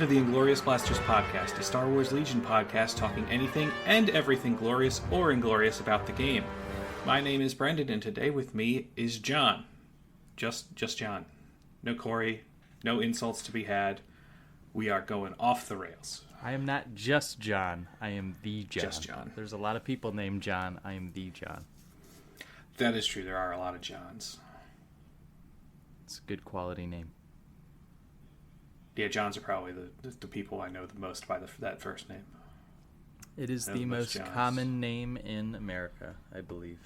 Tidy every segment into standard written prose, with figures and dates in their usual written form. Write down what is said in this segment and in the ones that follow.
to the Inglorious Blasters podcast, a Star Wars Legion podcast talking anything and everything glorious or inglorious about the game. My name is Brendan, and today with me is John. Just John. No Corey, no insults to be had. We are going off the rails. I am not just John. I am the John. Just John. There's a lot of people named John. I am the John. That is true. There are a lot of Johns. It's a good quality name. Yeah, Johns are probably the people I know the most by that first name. It is the most common name in America, I believe.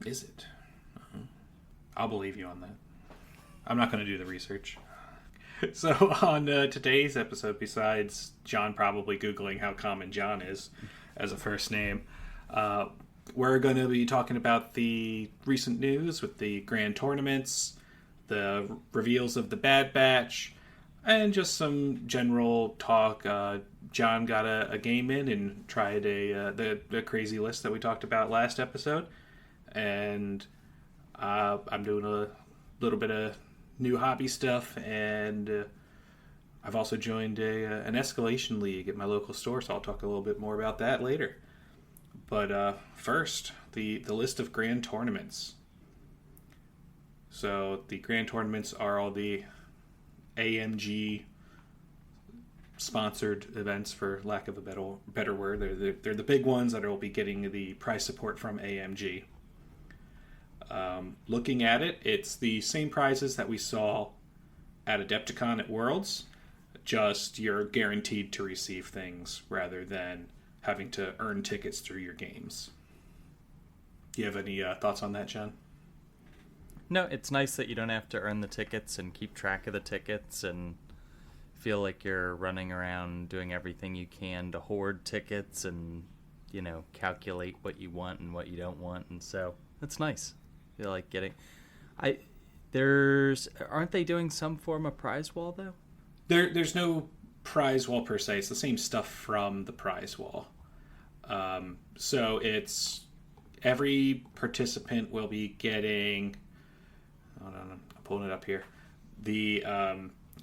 Is it? Uh-huh. I'll believe you on that. I'm not going to do the research. So on today's episode, besides John probably Googling how common John is as a first name, we're going to be talking about the recent news with the grand tournaments, the reveals of the Bad Batch, and just some general talk. John got a game in and tried the crazy list that we talked about last episode. And I'm doing a little bit of new hobby stuff. And I've also joined an escalation league at my local store, so I'll talk a little bit more about that later. But first, the list of grand tournaments. So the grand tournaments are all the AMG sponsored events, for lack of a better word. They're the big ones that will be getting the prize support from AMG. Looking at it, it's the same prizes that we saw at Adepticon at Worlds, just you're guaranteed to receive things rather than having to earn tickets through your games. Do you have any thoughts on that, John? No, it's nice that you don't have to earn the tickets and keep track of the tickets and feel like you're running around doing everything you can to hoard tickets and, calculate what you want and what you don't want. And so it's nice. I feel like aren't they doing some form of prize wall though? There's no prize wall per se. It's the same stuff from the prize wall. So it's every participant will be getting... Hold on, I'm pulling it up here. The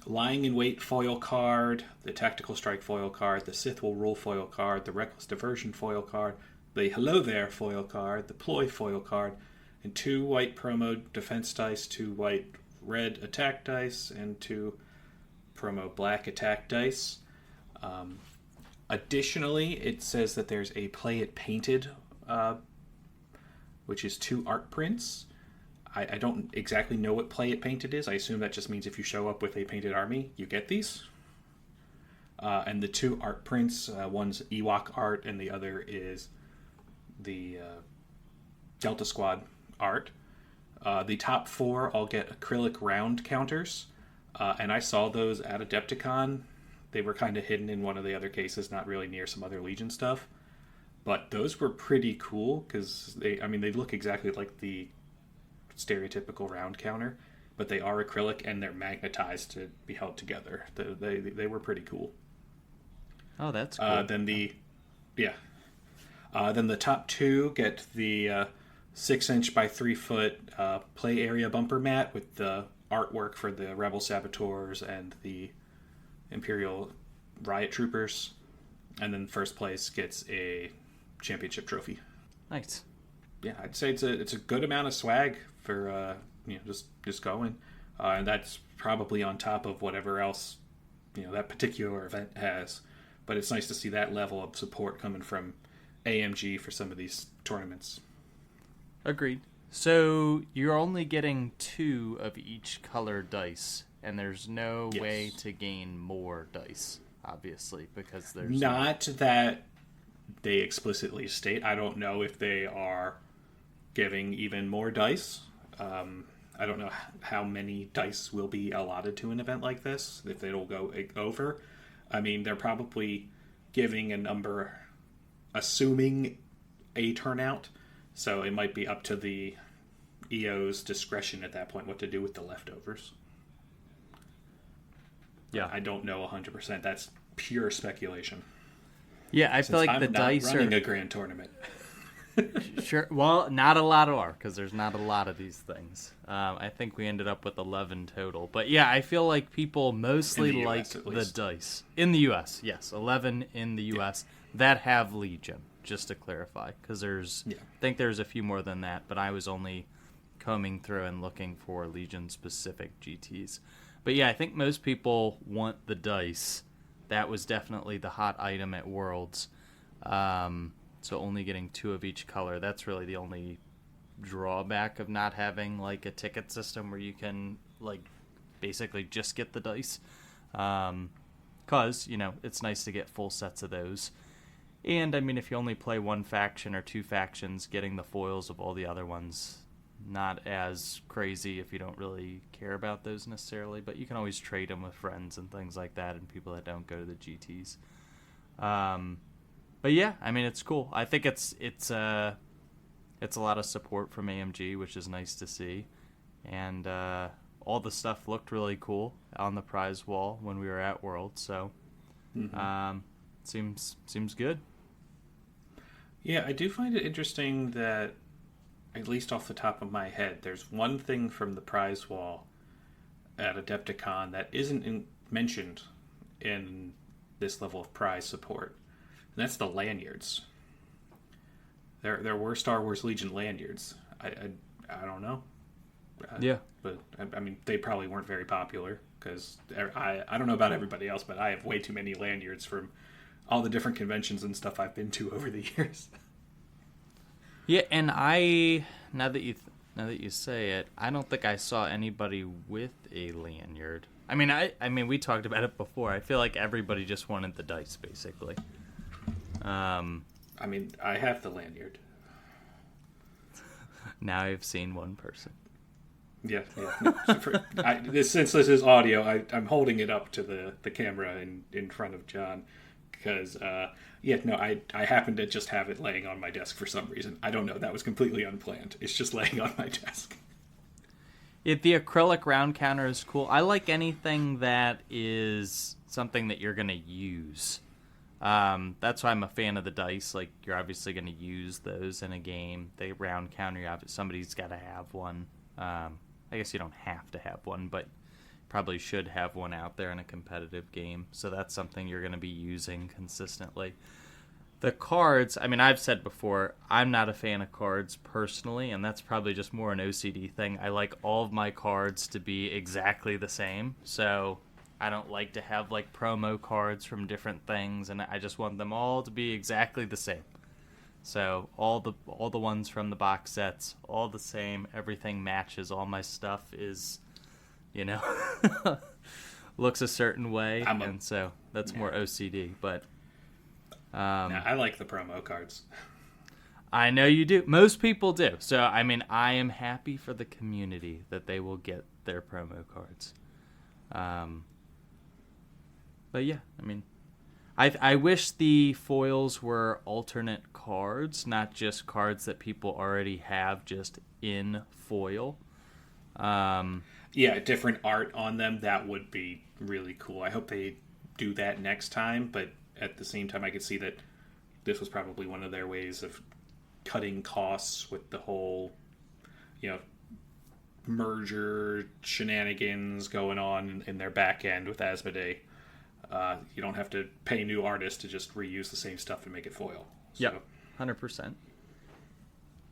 Lying in Wait foil card, the Tactical Strike foil card, the Sith Will Rule foil card, the Reckless Diversion foil card, the Hello There foil card, the Ploy foil card, and 2 white promo defense dice, 2 white red attack dice, and 2 promo black attack dice. Additionally, it says that there's a Play It Painted, which is 2 art prints. I don't exactly know what Play It Painted is. I assume that just means if you show up with a painted army, you get these. And the 2 art prints, one's Ewok art and the other is the Delta Squad art. The top 4 all get acrylic round counters. And I saw those at Adepticon. They were kind of hidden in one of the other cases, not really near some other Legion stuff. But those were pretty cool because they look exactly like the stereotypical round counter, but they are acrylic and they're magnetized to be held together. They were pretty cool. Oh, that's cool. Then the top 2 get the 6-inch by 3-foot play area bumper mat with the artwork for the Rebel Saboteurs and the Imperial Riot Troopers, and then first place gets a championship trophy. Nice. Yeah, I'd say it's a good amount of swag for just going, and that's probably on top of whatever else that particular event has. But it's nice to see that level of support coming from AMG for some of these tournaments. Agreed. So you're only getting 2 of each color dice, and there's no way to gain more dice, obviously, because there's not that they explicitly state. I don't know if they are giving even more dice. I don't know how many dice will be allotted to an event like this, if it'll go over. I mean, they're probably giving a number, assuming a turnout, so it might be up to the EO's discretion at that point what to do with the leftovers. Yeah. I don't know 100%. That's pure speculation. Yeah, I feel like the dice are... I'm not running a grand tournament. Sure. Well, not a lot are, because there's not a lot of these things. I think we ended up with 11 total. But yeah, I feel like people mostly In the like US, at the least. dice. In the U.S., yes. 11 in the U.S. that have Legion, just to clarify. Because I think there's a few more than that, but I was only combing through and looking for Legion-specific GTs. But yeah, I think most people want the dice. That was definitely the hot item at Worlds. So only getting 2 of each color. That's really the only drawback of not having like a ticket system where you can like basically just get the dice. Cause, it's nice to get full sets of those. And I mean, if you only play one faction or 2 factions, getting the foils of all the other ones, not as crazy if you don't really care about those necessarily, but you can always trade them with friends and things like that and people that don't go to the GTs. But yeah, I mean, it's cool. I think it's a lot of support from AMG, which is nice to see. And all the stuff looked really cool on the prize wall when we were at World, so seems good. Yeah, I do find it interesting that, at least off the top of my head, there's one thing from the prize wall at Adepticon that isn't mentioned in this level of prize support, and that's the lanyards. There were Star Wars Legion lanyards. I don't know. Yeah. But, I mean, they probably weren't very popular, because I don't know about everybody else, but I have way too many lanyards from all the different conventions and stuff I've been to over the years. Yeah, and now that you say it, I don't think I saw anybody with a lanyard. I mean, we talked about it before. I feel like everybody just wanted the dice, basically. I mean, I have the lanyard. Now I've seen one person. Yeah. No, since this is audio, I'm holding it up to the camera in front of John, because I happen to just have it laying on my desk for some reason. I don't know. That was completely unplanned. It's just laying on my desk. The acrylic round counter is cool. I like anything that is something that you're going to use. That's why I'm a fan of the dice. Like, you're obviously going to use those in a game. The round counter, somebody's got to have one. I guess you don't have to have one, but probably should have one out there in a competitive game. So that's something you're going to be using consistently. The cards, I mean, I've said before, I'm not a fan of cards personally, and that's probably just more an OCD thing. I like all of my cards to be exactly the same, so I don't like to have like promo cards from different things, and I just want them all to be exactly the same. So all the ones from the box sets, all the same, everything matches, all my stuff is, looks a certain way, and so that's more OCD, but I like the promo cards. I know you do. Most people do. So, I mean, I am happy for the community that they will get their promo cards. But yeah, I mean, I wish the foils were alternate cards, not just cards that people already have just in foil. Yeah, different art on them. That would be really cool. I hope they do that next time, but at the same time, I could see that this was probably one of their ways of cutting costs with the whole, merger shenanigans going on in their back end with Asmodee. You don't have to pay new artists to just reuse the same stuff and make it foil. So. Yep,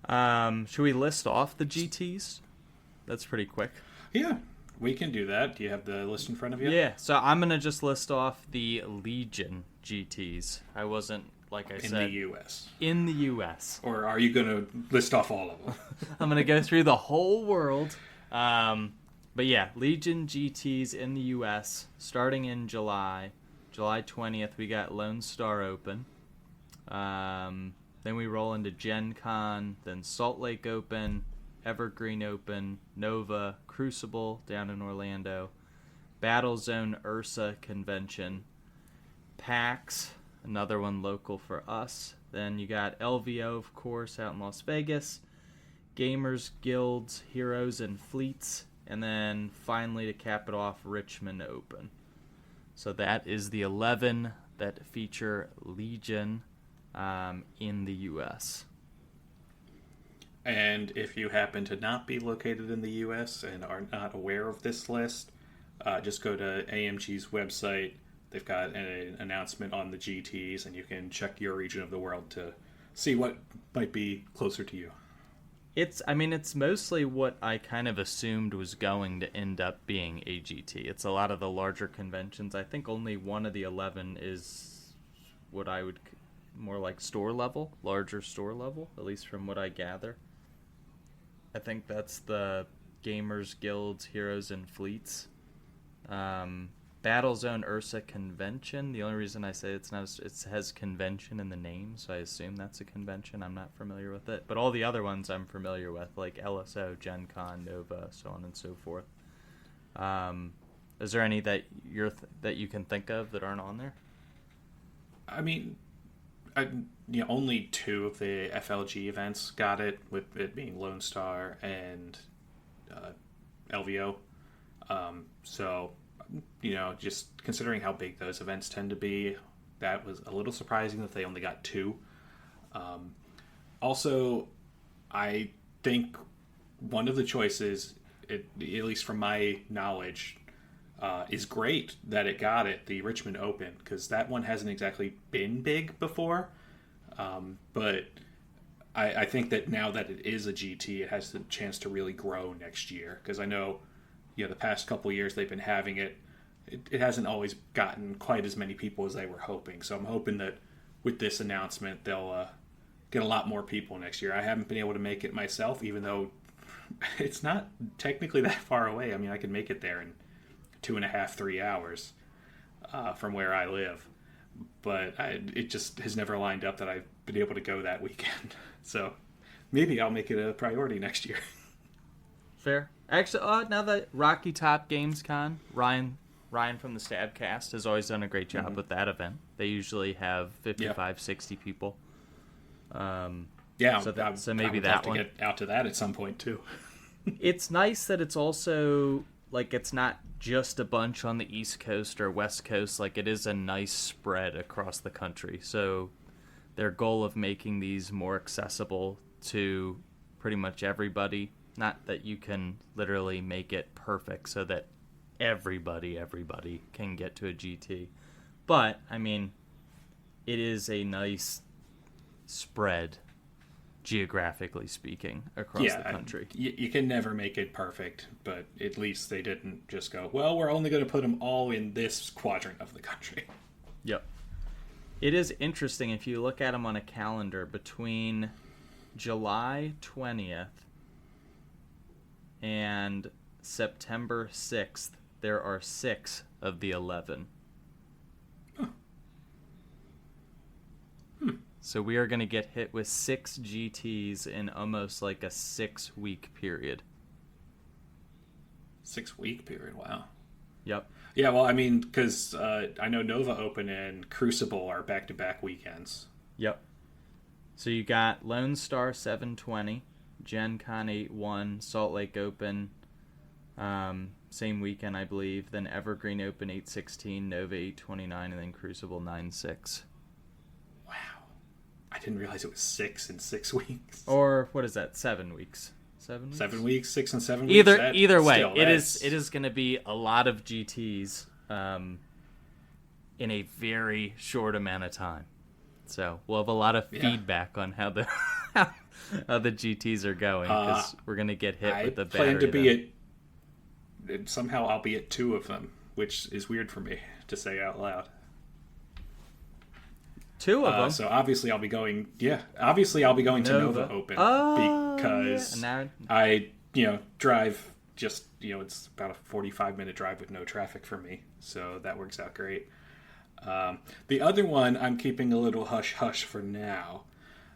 100%. Should we list off the GTs? That's pretty quick. Yeah, we can do that. Do you have the list in front of you? Yeah, so I'm going to just list off the Legion GTs. I wasn't, like I said... In the U.S. In the U.S. Or are you going to list off all of them? I'm going to go through the whole world. But yeah, Legion GTs in the U.S. starting in July 20th, we got Lone Star Open. Then we roll into Gen Con, then Salt Lake Open, Evergreen Open, Nova, Crucible down in Orlando, Battlezone Ursa Convention, PAX, another one local for us. Then you got LVO, of course, out in Las Vegas, Gamers Guilds, Heroes and Fleets, and then finally to cap it off, Richmond Open. So that is the 11 that feature Legion in the U.S. And if you happen to not be located in the U.S. and are not aware of this list, just go to AMG's website. They've got an announcement on the GTs, and you can check your region of the world to see what might be closer to you. It's mostly what I kind of assumed was going to end up being a GT. It's a lot of the larger conventions. I think only one of the 11 is what I would more like store level, larger store level, at least from what I gather. I think that's the Gamers Guilds, Heroes and Fleets. Battlezone Ursa Convention. The only reason I say it's not, it has convention in the name, so I assume that's a convention. I'm not familiar with it. But all the other ones I'm familiar with, like LSO, Gen Con, Nova, so on and so forth. Is there any that that you can think of that aren't on there? I mean, only 2 of the FLG events got it, with it being Lone Star and LVO. So, just considering how big those events tend to be, that was a little surprising that they only got 2. Also, I think one of the choices, at least from my knowledge, is great that it got it, the Richmond Open, because that one hasn't exactly been big before. But I think that now that it is a GT, it has the chance to really grow next year, because I know the past couple of years they've been having it. It hasn't always gotten quite as many people as they were hoping. So I'm hoping that with this announcement, they'll get a lot more people next year. I haven't been able to make it myself, even though it's not technically that far away. I mean, I can make it there in 2.5-3 hours from where I live. But it just has never lined up that I've been able to go that weekend. So maybe I'll make it a priority next year. Fair. Actually, now that Rocky Top Games Con, Ryan from the Stabcast has always done a great job with that event. They usually have 55, 60 people. So maybe that have to get out to that at some point too. It's nice that it's also like it's not just a bunch on the East Coast or West Coast. Like it is a nice spread across the country. So their goal of making these more accessible to pretty much everybody. Not that you can literally make it perfect so that everybody can get to a GT. But, I mean, it is a nice spread, geographically speaking, across the country. You can never make it perfect, but at least they didn't just go, well, we're only going to put them all in this quadrant of the country. Yep. It is interesting if you look at them on a calendar between July 20th and September 6th, there are 6 of the 11. Huh. So we are going to get hit with 6 GTs in almost like a 6-week period. 6-week period, wow. Yep. Yeah, well, I mean, because I know Nova Open and Crucible are back-to-back weekends. Yep. So you got Lone Star 720, Gen Con 8-1, Salt Lake Open, same weekend, I believe. Then Evergreen Open 8-16, Nova 8-29, and then Crucible 9-6. Wow. I didn't realize it was 6 in 6 weeks. Or, what is that, 7 weeks? 7 weeks? 7 weeks, 6 and 7 weeks? Either way, it is going to be a lot of GTs in a very short amount of time. So we'll have a lot of feedback on how the how the GTs are going, because we're going to get hit with the battery. I plan to be somehow I'll be at 2 of them, which is weird for me to say out loud. 2 of them? So obviously I'll be going to Nova Open because I drive just, it's about a 45-minute drive with no traffic for me, so that works out great. The other one I'm keeping a little hush-hush for now,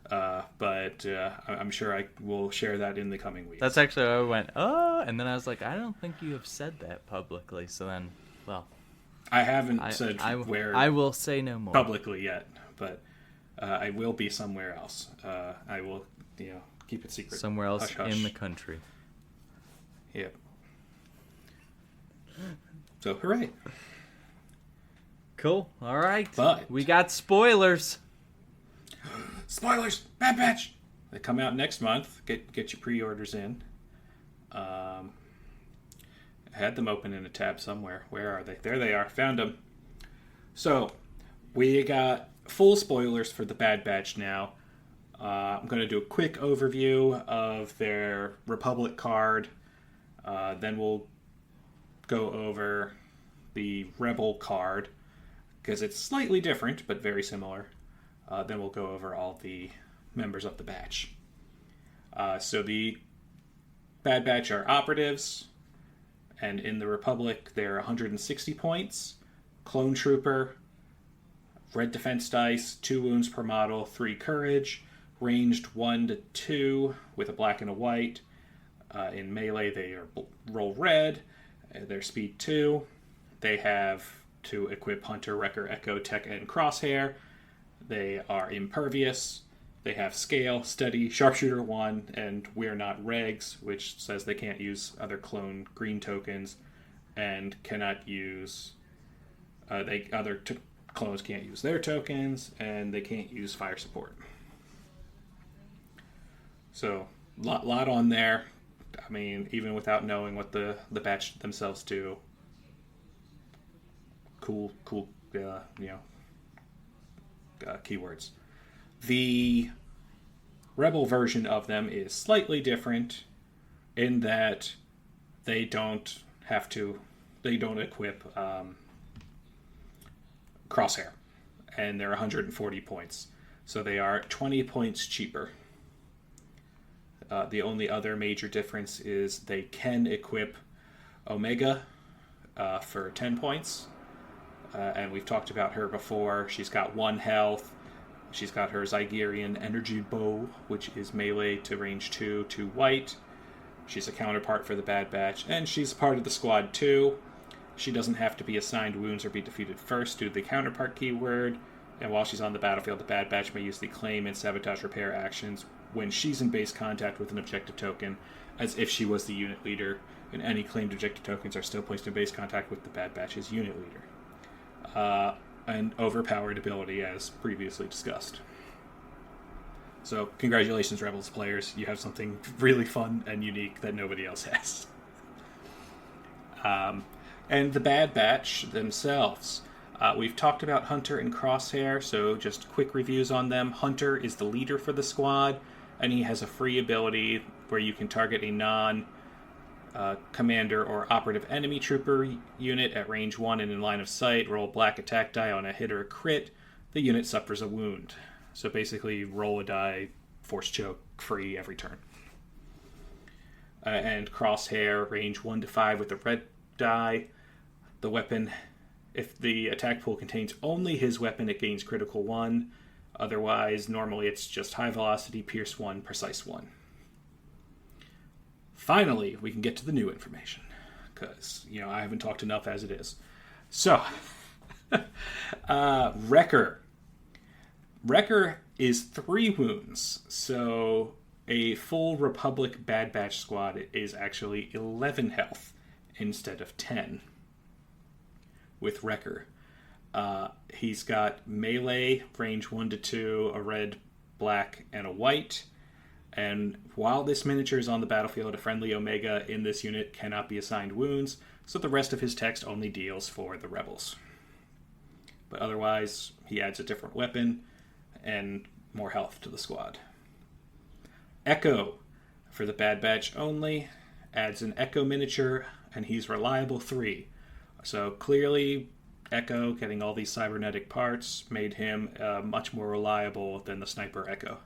but I'm sure I will share that in the coming weeks. That's actually where I went, and then I was like, I don't think you have said that publicly, so then, well. I haven't said where. I will say no more. Publicly yet, but I will be somewhere else. I will, keep it secret. Somewhere else hush, in the country. Yep. So, hooray. Cool. All right. But we got spoilers. Spoilers. Bad Batch. They come out next month. Get your pre-orders in. I had them open in a tab somewhere. Where are they? There they are. Found them. So, we got full spoilers for the Bad Batch now. I'm going to do a quick overview of their Republic card. Then we'll go over the Rebel card, because it's slightly different, but very similar. Then we'll go over all the members of the Batch. So the Bad Batch are operatives, and in the Republic, they're 160 points. Clone Trooper, red defense dice, 2 wounds per model, 3 courage, ranged 1 to 2 with a black and a white. In melee, they roll red. They're speed 2. They have to equip Hunter, Wrecker, Echo, Tech, and Crosshair. They are impervious. They have Scale, Steady, Sharpshooter 1, and We're Not Regs, which says they can't use other clone green tokens and cannot use... clones can't use their tokens, and they can't use fire support. So, lot on there. I mean, even without knowing what the Batch themselves do, cool, keywords. The Rebel version of them is slightly different in that they don't equip Crosshair, and they're 140 points, so they are 20 points cheaper. The only other major difference is they can equip Omega for 10 points. And we've talked about her before. She's got 1 health. She's got her Zygerian Energy Bow, which is melee to range 2 white. She's a counterpart for the Bad Batch, and she's part of the squad too. She doesn't have to be assigned wounds or be defeated first due to the counterpart keyword. And while she's on the battlefield, the Bad Batch may use the claim and sabotage repair actions when she's in base contact with an objective token, as if she was the unit leader, and any claimed objective tokens are still placed in base contact with the Bad Batch's unit leader. An overpowered ability, as previously discussed. So, congratulations, Rebels players. You have something really fun and unique that nobody else has. And the Bad Batch themselves. We've talked about Hunter and Crosshair, so just quick reviews on them. Hunter is the leader for the squad, and he has a free ability where you can target a non-commander or operative enemy trooper unit at range 1 and in line of sight. Roll a black attack die on a hit or a crit. The unit suffers a wound. So basically, roll a die, force choke, free every turn. And Crosshair, range 1 to 5 with a red die. The weapon... If the attack pool contains only his weapon, it gains critical 1. Otherwise, normally it's just high velocity, pierce 1, precise 1. Finally, we can get to the new information. Because, I haven't talked enough as it is. So, Wrecker. Wrecker is 3 wounds. So, a full Republic Bad Batch squad is actually 11 health instead of 10. With Wrecker. He's got melee, range 1 to 2, a red, black, and a white. And while this miniature is on the battlefield, a friendly Omega in this unit cannot be assigned wounds, so the rest of his text only deals for the Rebels. But otherwise, he adds a different weapon and more health to the squad. Echo, for the Bad Batch only, adds an Echo miniature, and he's reliable 3. So clearly, Echo, getting all these cybernetic parts, made him much more reliable than the Sniper Echo.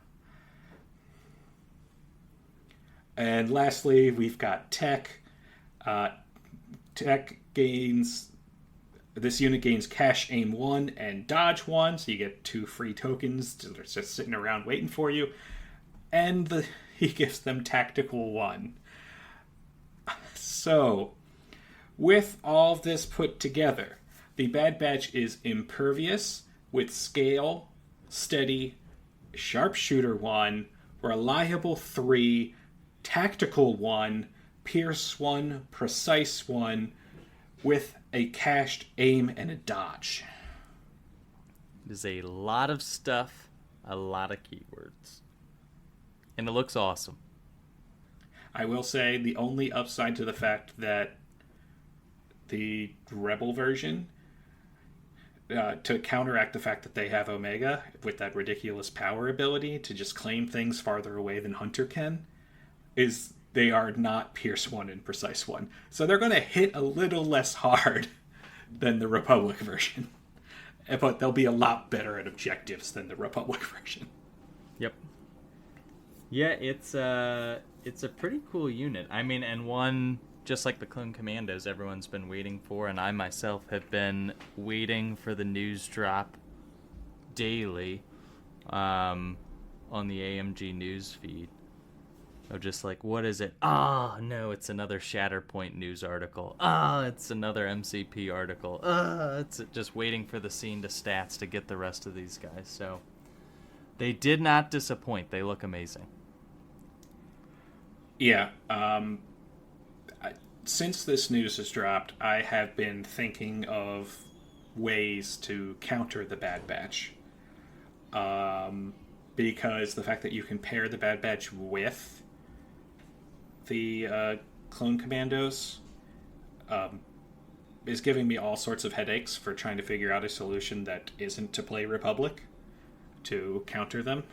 And lastly, we've got Tech. Tech gains... This unit gains Cash Aim 1 and Dodge 1, so you get 2 free tokens that are just sitting around waiting for you. And he gives them Tactical 1. So... With all this put together, the Bad Batch is impervious with Scale, Steady, Sharpshooter 1, Reliable 3, Tactical 1, Pierce 1, Precise 1, with a Cached Aim and a Dodge. It is a lot of stuff, a lot of keywords. And it looks awesome. I will say the only upside to the fact that the Rebel version, to counteract the fact that they have Omega with that ridiculous power ability to just claim things farther away than Hunter can, is they are not Pierce 1 and Precise 1. So they're going to hit a little less hard than the Republic version. But they'll be a lot better at objectives than the Republic version. Yep. Yeah, it's a pretty cool unit. I mean, and one, just like the Clone Commandos, everyone's been waiting for, and I myself have been waiting for the news drop daily on the AMG news feed. Of just like, what is it? Oh, no, it's another Shatterpoint news article. Oh, it's another MCP article. It's just waiting for the scene to stats to get the rest of these guys. So they did not disappoint. They look amazing. Yeah. Since this news has dropped, I have been thinking of ways to counter the Bad Batch. Because the fact that you can pair the Bad Batch with the Clone Commandos is giving me all sorts of headaches for trying to figure out a solution that isn't to play Republic to counter them.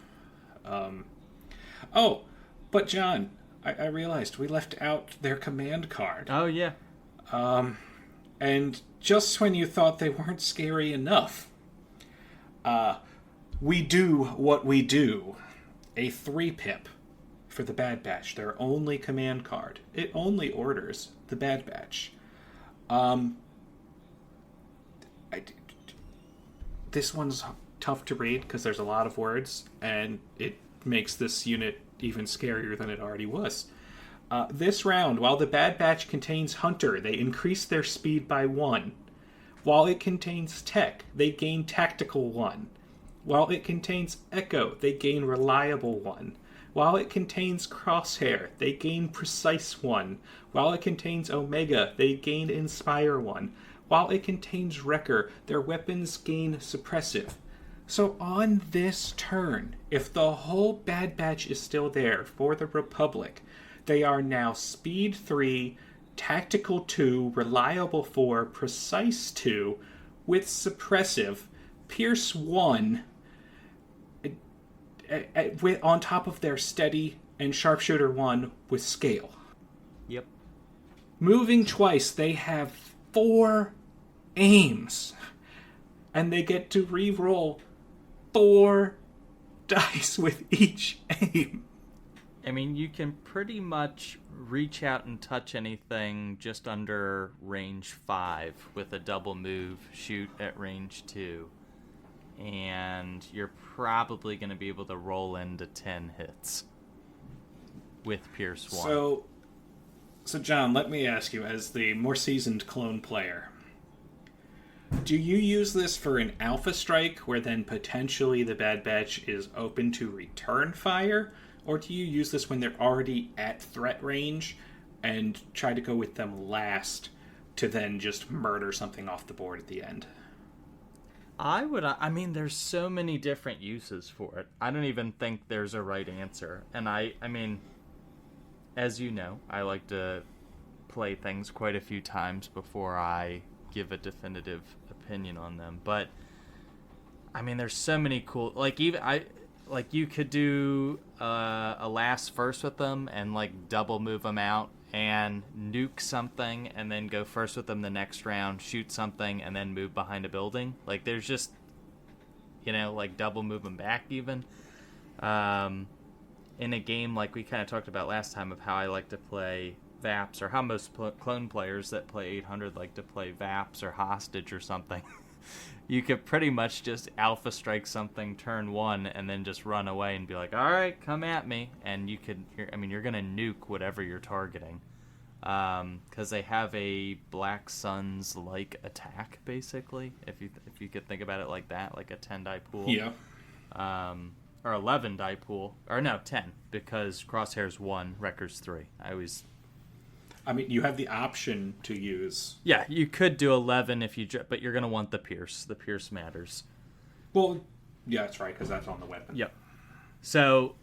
Oh, but John, I realized we left out their command card. Oh, yeah. And just when you thought they weren't scary enough, we do what we do. A 3-pip for the Bad Batch. Their only command card. It only orders the Bad Batch. This one's tough to read because there's a lot of words, and it makes this unit even scarier than it already was. This round, while the Bad Batch contains Hunter, they increase their speed by 1. While it contains Tech, they gain Tactical 1. While it contains Echo, they gain Reliable 1. While it contains Crosshair, they gain Precise 1. While it contains Omega, they gain Inspire 1. While it contains Wrecker, their weapons gain Suppressive. So on this turn, if the whole Bad Batch is still there for the Republic, they are now Speed 3, Tactical 2, Reliable 4, Precise 2, with Suppressive, Pierce 1, on top of their Steady and Sharpshooter 1 with Scale. Yep. Moving twice, they have 4 aims. And they get to re-roll 4 dice with each aim. I mean, you can pretty much reach out and touch anything just under range 5 with a double move, shoot at range 2. And you're probably going to be able to roll into 10 hits with Pierce 1. So John, let me ask you, as the more seasoned clone player, do you use this for an alpha strike where then potentially the Bad Batch is open to return fire? Or do you use this when they're already at threat range and try to go with them last to then just murder something off the board at the end? I mean, there's so many different uses for it. I don't even think there's a right answer. And I mean, as you know, I like to play things quite a few times before I give a definitive opinion on them. But I mean, there's so many cool, you could do a last first with them and like double move them out and nuke something and then go first with them the next round, shoot something and then move behind a building. Like there's just, like double move them back even. In a game like we kind of talked about last time of how I like to play VAPs, or how most clone players that play 800 like to play VAPs or Hostage or something. You could pretty much just alpha strike something turn 1 and then just run away and be like, all right, come at me. And you're going to nuke whatever you're targeting. Because they have a Black Suns-like attack, basically, if you could think about it like that, like a 10-die pool. Yeah. Or 11-die pool. Or no, 10, because Crosshair's 1, Wrecker's 3. You have the option to use... Yeah, you could do 11 but you're going to want the Pierce. The Pierce matters. Well, yeah, that's right, because that's on the weapon. Yep. So,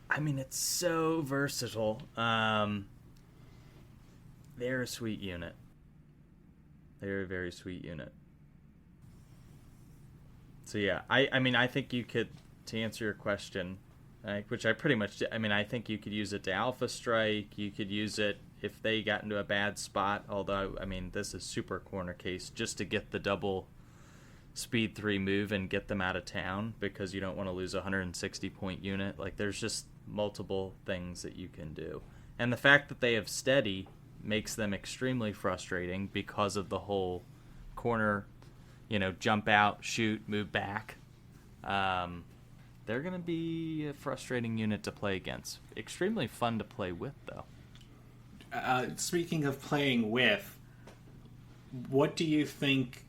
I mean, it's so versatile. They're a sweet unit. They're a very sweet unit. So yeah, I mean, I think you could, to answer your question, which I pretty much did, I mean, I think you could use it to alpha strike. You could use it if they got into a bad spot, although, I mean, this is super corner case, just to get the double speed 3 move and get them out of town, because you don't want to lose a 160 point unit. Like, there's just multiple things that you can do. And the fact that they have steady makes them extremely frustrating because of the whole corner, jump out, shoot, move back. They're going to be a frustrating unit to play against. Extremely fun to play with, though. Speaking of playing with, what do you think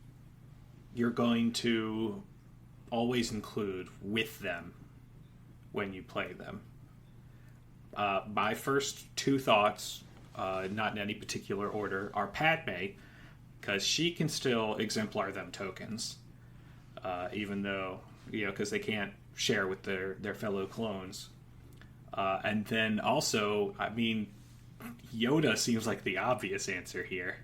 you're going to always include with them when you play them? My first 2 thoughts, not in any particular order, are Padme, because she can still exemplar them tokens, even though, because they can't share with their fellow clones. And then also, I mean, Yoda seems like the obvious answer here,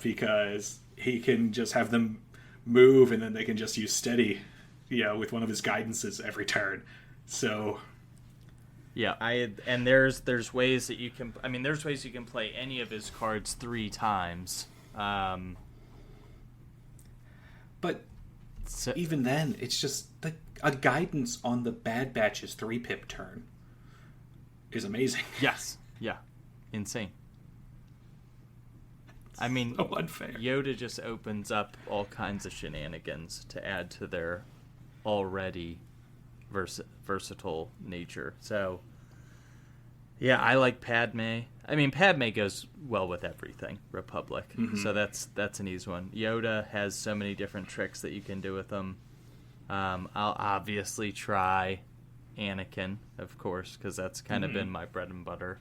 because he can just have them move and then they can just use steady, with one of his guidances every turn. So yeah, and there's ways that you can, I mean, there's ways you can play any of his cards 3 times. But even then, it's just a guidance on the Bad Batch's 3-pip turn is amazing. Yes. Yeah. Insane. I mean, so unfair. Yoda just opens up all kinds of shenanigans to add to their already versatile nature. So, yeah, I like Padme. I mean, Padme goes well with everything Republic. Mm-hmm. So that's an easy one. Yoda has so many different tricks that you can do with them. I'll obviously try Anakin, of course, because that's kind of been my bread and butter.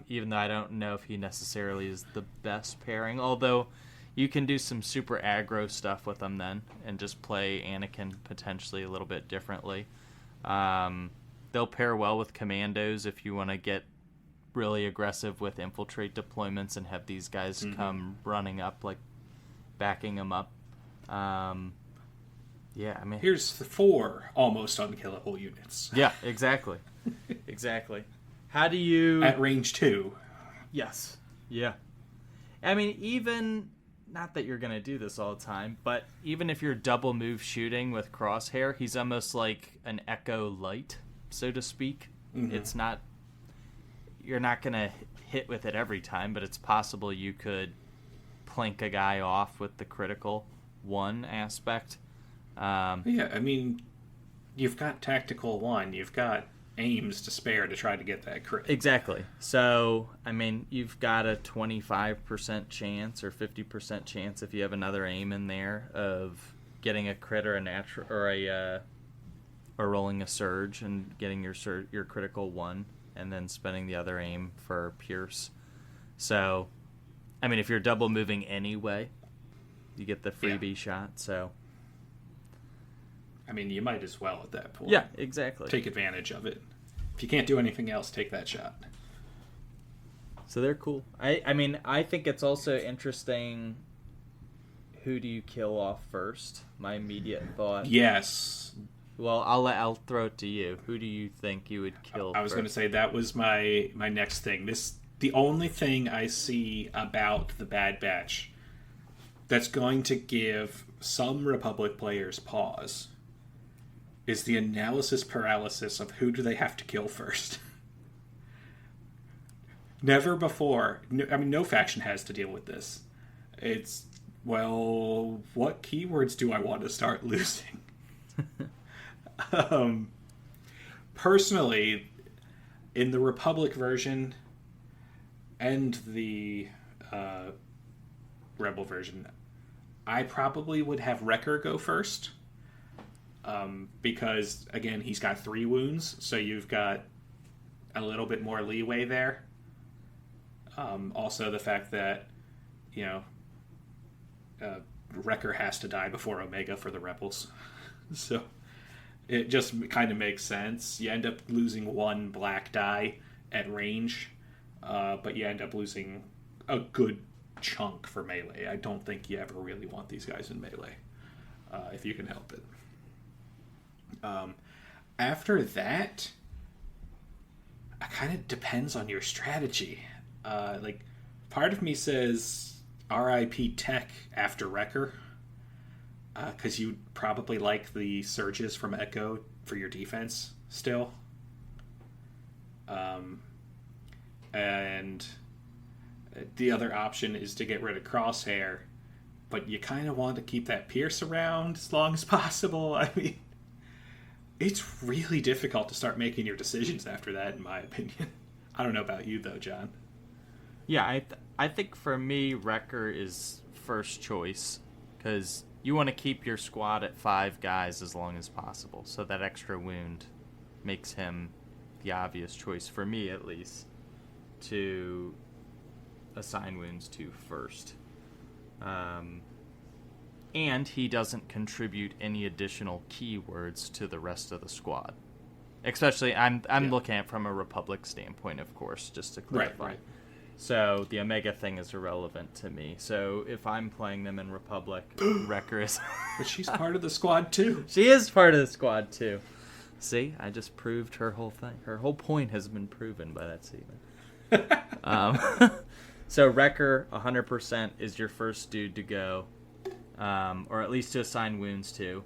Even though I don't know if he necessarily is the best pairing, although you can do some super aggro stuff with him then and just play Anakin potentially a little bit differently. They'll pair well with commandos if you want to get really aggressive with infiltrate deployments and have these guys come running up, like backing them up. Yeah, I mean, here's the 4 almost unkillable units. Yeah, exactly. Exactly. How do you... At range 2. Yes. Yeah. I mean, even... Not that you're going to do this all the time, but even if you're double move shooting with Crosshair, he's almost like an Echo Light, so to speak. Mm-hmm. It's not... You're not going to hit with it every time, but it's possible you could plink a guy off with the critical 1 aspect. Yeah, I mean, you've got Tactical 1, you've got aims to spare to try to get that crit. Exactly. So, I mean, you've got a 25% chance or 50% chance if you have another aim in there of getting a crit or a natural or rolling a surge and getting your critical 1 and then spending the other aim for Pierce. So, I mean, if you're double moving anyway, you get the freebie shot, so... I mean, you might as well at that point. Yeah, exactly. Take advantage of it. If you can't do anything else, take that shot. So they're cool. I mean, I think it's also interesting, who do you kill off first? My immediate thought. Yes. Well, I'll throw it to you. Who do you think you would kill I was going to say that was my next thing. The only thing I see about the Bad Batch that's going to give some Republic players pause is the analysis paralysis of who do they have to kill first. Never before, no faction has to deal with this. It's, well, what keywords do I want to start losing? Personally, in the Republic version and the Rebel version, I probably would have Wrecker go first. Because, again, he's got 3 wounds, so you've got a little bit more leeway there. Also, the fact that, Wrecker has to die before Omega for the Rebels. So, It just kind of makes sense. You end up losing one black die at range, but you end up losing a good chunk for melee. I don't think you ever really want these guys in melee, if you can help it. After that, it kind of depends on your strategy. Like, part of me says RIP Tech after Wrecker, because you probably like the surges from Echo for your defense still. And the other option is to get rid of Crosshair, but you kind of want to keep that Pierce around as long as possible. I mean, it's really difficult to start making your decisions after that, in my opinion. I don't know about you, though, John. Yeah, I think for me, Wrecker is first choice, because you want to keep your squad at 5 guys as long as possible, so that extra wound makes him the obvious choice, for me at least, to assign wounds to first. And he doesn't contribute any additional keywords to the rest of the squad. Especially, I'm looking at it from a Republic standpoint, of course, just to clarify. Right. So the Omega thing is irrelevant to me. So if I'm playing them in Republic, Wrecker is... But she's part of the squad, too. She is part of the squad, too. See, I just proved her whole thing. Her whole point has been proven by that statement. So Wrecker, 100% is your first dude to go. Or at least to assign wounds to.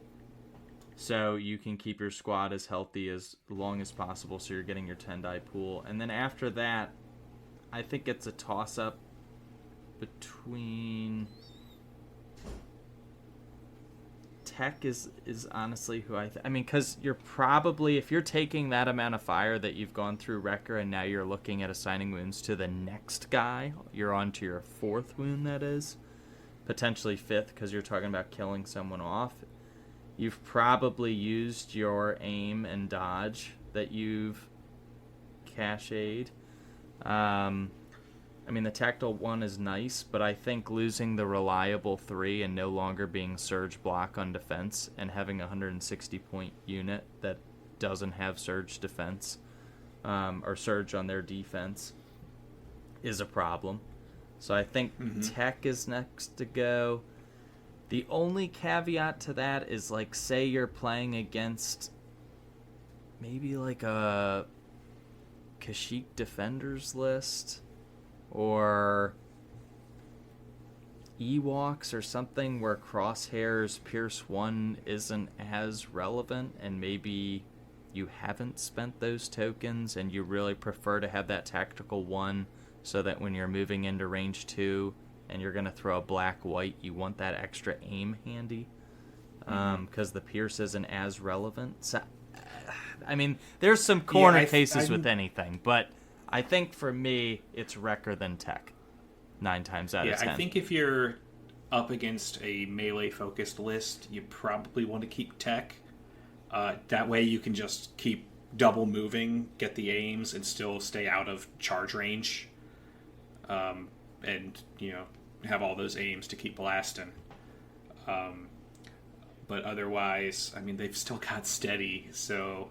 So you can keep your squad as healthy as long as possible, so you're getting your 10-die pool. And then after that, I think it's a toss-up between... Tech is honestly who I mean, because you're probably, if you're taking that amount of fire that you've gone through Wrecker and now you're looking at assigning wounds to the next guy, you're on to your 4th wound, that is. Potentially 5th, because you're talking about killing someone off. You've probably used your aim and dodge that you've cached. I mean, the tactile 1 is nice, but I think losing the reliable 3 and no longer being surge block on defense and having a 160-point unit that doesn't have surge defense, or surge on their defense, is a problem. So I think Tech is next to go. The only caveat to that is, like, say you're playing against maybe like a Kashyyyk Defenders list or Ewoks or something where Crosshair's Pierce 1 isn't as relevant, and maybe you haven't spent those tokens and you really prefer to have that tactical 1 so that when you're moving into range 2 and you're going to throw a black-white, you want that extra aim handy, because the Pierce isn't as relevant. So, I mean, there's some corner cases with anything, but I think for me, it's Wrecker than Tech, 9 times out of 10. I think if you're up against a melee-focused list, you probably want to keep Tech. That way you can just keep double moving, get the aims, and still stay out of charge range. And, have all those aims to keep blasting. But otherwise, I mean, they've still got steady, so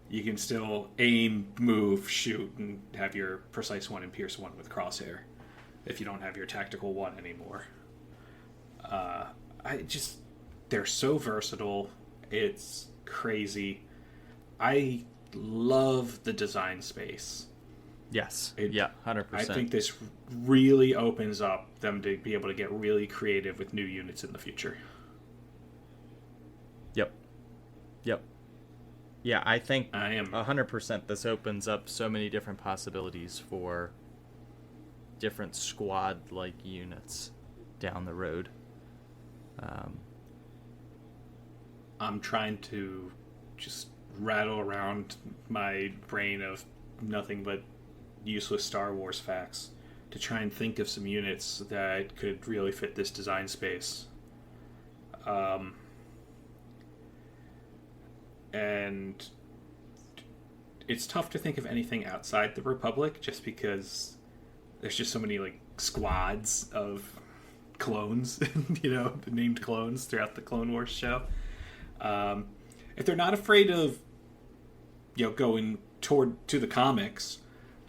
you can still aim, move, shoot, and have your precise 1 and Pierce 1 with Crosshair if you don't have your tactical 1 anymore. They're so versatile. It's crazy. I love the design space. Yes. 100%. I think this really opens up them to be able to get really creative with new units in the future. Yep. Yeah, I think I am 100% this opens up so many different possibilities for different squad-like units down the road. I'm trying to just rattle around my brain of nothing but useless Star Wars facts to try and think of some units that could really fit this design space. And it's tough to think of anything outside the Republic just because there's just so many like squads of clones, the named clones throughout the Clone Wars show. if they're not afraid of, going to the comics,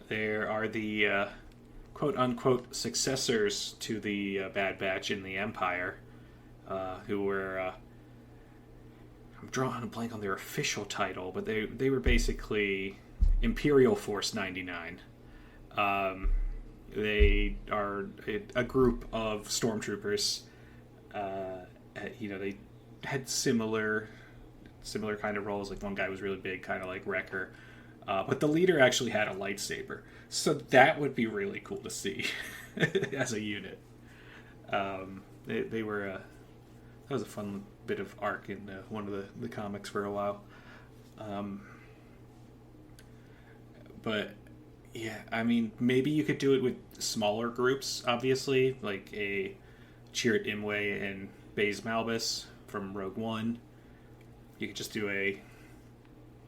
there are the quote unquote successors to the Bad Batch in the Empire, who were I'm drawing a blank on their official title, but they were basically Imperial Force 99. They are a group of stormtroopers. They had similar kind of roles. Like one guy was really big, kind of like Wrecker, but the leader actually had a lightsaber. So that would be really cool to see as a unit. They were that was a fun bit of arc in one of the comics for a while. But yeah, I mean, maybe you could do it with smaller groups, obviously, like a Chirrut Imwe and Baze Malbus from Rogue One. You could just do a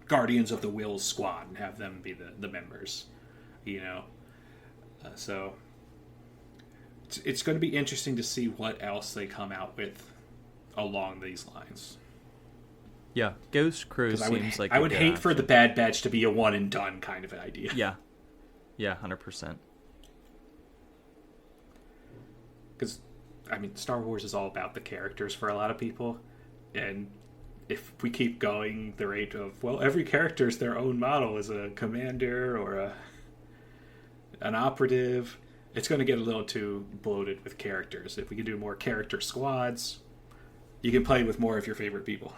Guardians of the Wills squad and have them be the members, So it's going to be interesting to see what else they come out with along these lines. Yeah, Ghost Crew seems like I would hate for the Bad Batch to be a one and done kind of an idea. Yeah, 100%. Because, I mean, Star Wars is all about the characters for a lot of people, and if we keep going the rate of, well, every character is their own model as a commander or an operative, it's going to get a little too bloated with characters. If we can do more character squads, you can play with more of your favorite people.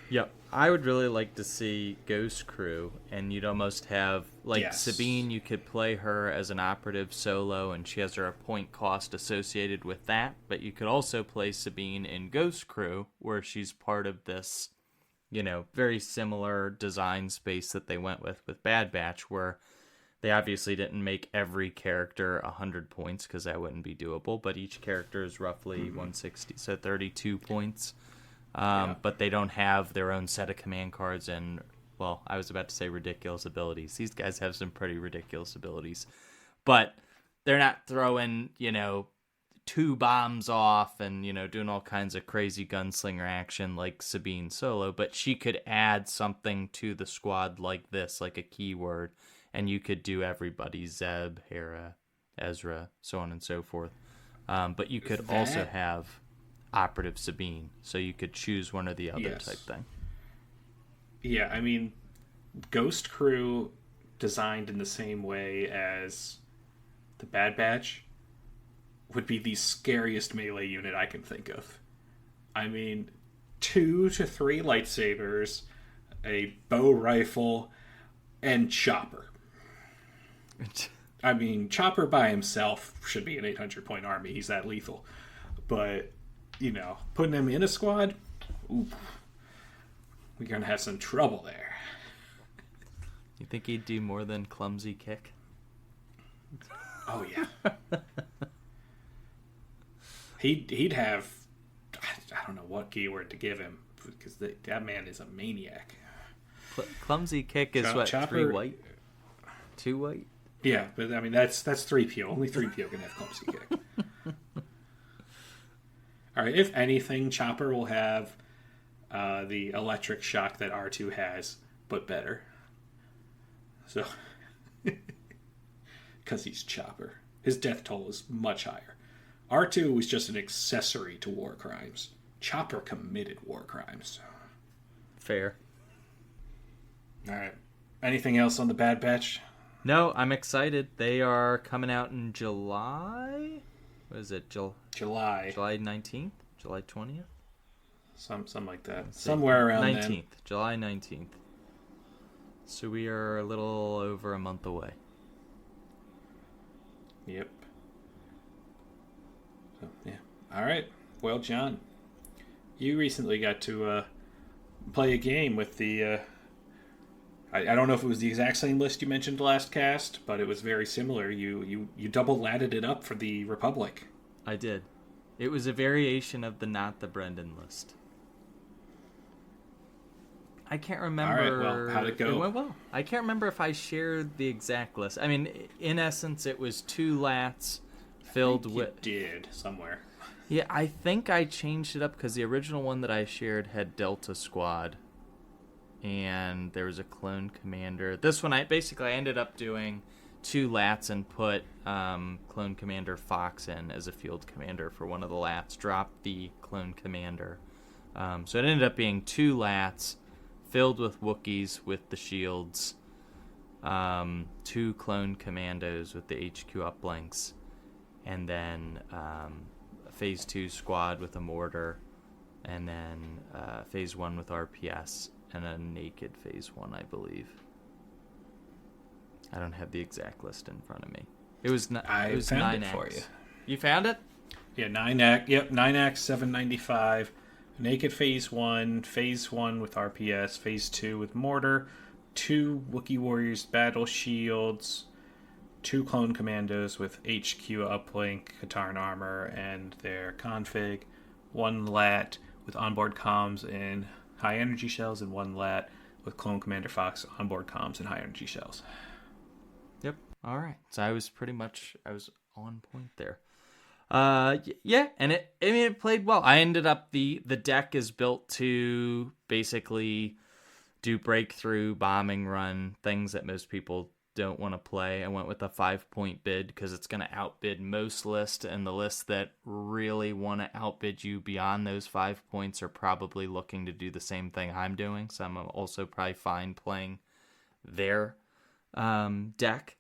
Yep. I would really like to see Ghost Crew, and you'd almost have, Yes. Sabine, you could play her as an operative solo, and she has her point cost associated with that, but you could also play Sabine in Ghost Crew, where she's part of this, very similar design space that they went with Bad Batch, where they obviously didn't make every character 100 points, because that wouldn't be doable, but each character is roughly 160, so 32 points. But they don't have their own set of command cards and, well, I was about to say ridiculous abilities. These guys have some pretty ridiculous abilities. But they're not throwing, 2 bombs off and, doing all kinds of crazy gunslinger action like Sabine Solo. But she could add something to the squad like this, like a keyword, and you could do everybody, Zeb, Hera, Ezra, so on and so forth. But you could also have operative Sabine, so you could choose one or the other type thing. Yeah, I mean, Ghost Crew designed in the same way as the Bad Batch would be the scariest melee unit I can think of. I mean, 2 to 3 lightsabers, a bow rifle, and Chopper. I mean, Chopper by himself should be an 800-point army. He's that lethal. But putting him in a squad, we're going to have some trouble there. You think he'd do more than clumsy kick? Oh, yeah. He'd have, I don't know what keyword to give him, because that man is a maniac. Clumsy kick is Chopper, 3 white? 2 white? Yeah, but I mean, that's 3PO. Only 3PO can have clumsy kick. All right, if anything, Chopper will have the electric shock that R2 has, but better. So, because he's Chopper. His death toll is much higher. R2 was just an accessory to war crimes. Chopper committed war crimes. Fair. All right. Anything else on the Bad Batch? No, I'm excited. They are coming out in July. What is it? July 19th? July 20th? Something like that. Somewhere around 19th. then. July 19th. So we are a little over a month away. Yep. So, yeah. All right. Well, John, you recently got to play a game with the... I don't know if it was the exact same list you mentioned last cast, but it was very similar. You double-latted it up for the Republic. I did. It was a variation of the Not the Brendan list. I can't remember... All right, well, how'd it go? It went well. I can't remember if I shared the exact list. I mean, in essence, it was 2 lats filled with... You did, somewhere. Yeah, I think I changed it up because the original one that I shared had Delta Squad and there was a clone commander. This one I ended up doing 2 lats and put clone commander Fox in as a field commander for one of the lats. Dropped the clone commander. So it ended up being 2 lats filled with Wookiees with the shields, 2 clone commandos with the HQ uplinks, and then a phase 2 squad with a mortar, and then phase 1 with RPS, and a naked phase 1, I believe. I don't have the exact list in front of me. It was I found 9X. it for you. You found it? Yeah, 9X. Yep, 9X, 795. Naked phase 1 with RPS, phase 2 with mortar, 2 Wookiee Warriors battle shields, 2 clone commandos with HQ uplink, Katarn armor, and their config, 1 lat with onboard comms and high energy shells, and 1 lat with clone commander Fox onboard comms and high energy shells. Yep. All right. So I was on point there. Yeah, and it played well. I ended up the deck is built to basically do breakthrough, bombing run, things that most people don't want to play. I went with a 5-point bid because it's going to outbid most lists, and the lists that really want to outbid you beyond those 5 points are probably looking to do the same thing I'm doing. So I'm also probably fine playing their deck.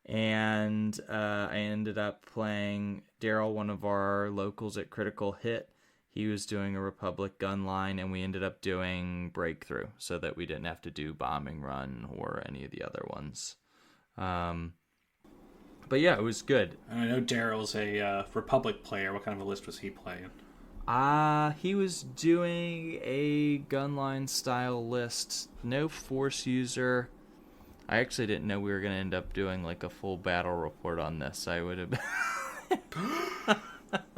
And I ended up playing Daryl, one of our locals at Critical Hit. He was doing a Republic gun line, and we ended up doing Breakthrough so that we didn't have to do Bombing Run or any of the other ones. But yeah, it was good. I know Daryl's a Republic player. What kind of a list was he playing? He was doing a gunline style list. No Force user. I actually didn't know we were going to end up doing like a full battle report on this. I would have.